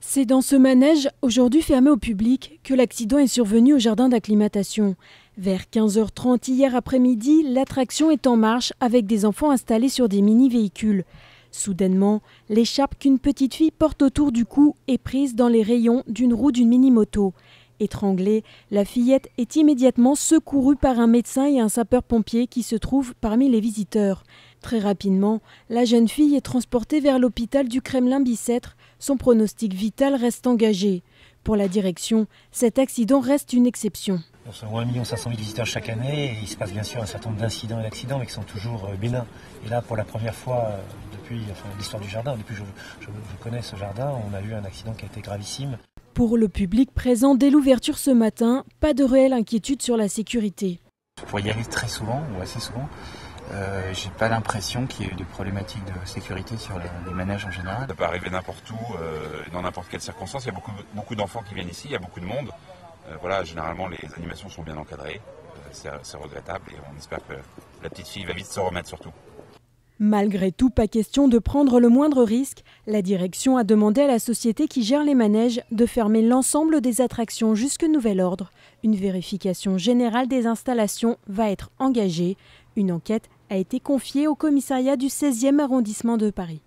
C'est dans ce manège, aujourd'hui fermé au public, que l'accident est survenu au jardin d'acclimatation. Vers 15h30 hier après-midi, l'attraction est en marche avec des enfants installés sur des mini-véhicules. Soudainement, l'écharpe qu'une petite fille porte autour du cou est prise dans les rayons d'une roue d'une mini-moto. Étranglée, la fillette est immédiatement secourue par un médecin et un sapeur-pompier qui se trouvent parmi les visiteurs. Très rapidement, la jeune fille est transportée vers l'hôpital du Kremlin-Bicêtre. Son pronostic vital reste engagé. Pour la direction, cet accident reste une exception. On sont 1 500 000 visiteurs chaque année et il se passe bien sûr un certain nombre d'incidents et d'accidents mais qui sont toujours bénins. Et là, pour la première fois depuis l'histoire du jardin, depuis que je connais ce jardin, on a eu un accident qui a été gravissime. Pour le public présent dès l'ouverture ce matin, pas de réelle inquiétude sur la sécurité. Pour y aller très souvent ou assez souvent, j'ai pas l'impression qu'il y ait eu de problématiques de sécurité sur les manèges en général. Ça peut arriver n'importe où, dans n'importe quelle circonstance. Il y a beaucoup d'enfants qui viennent ici, il y a beaucoup de monde. Voilà, généralement les animations sont bien encadrées. C'est regrettable et on espère que la petite fille va vite se remettre surtout. Malgré tout, pas question de prendre le moindre risque. La direction a demandé à la société qui gère les manèges de fermer l'ensemble des attractions jusque nouvel ordre. Une vérification générale des installations va être engagée. Une enquête a été confiée au commissariat du 16e arrondissement de Paris.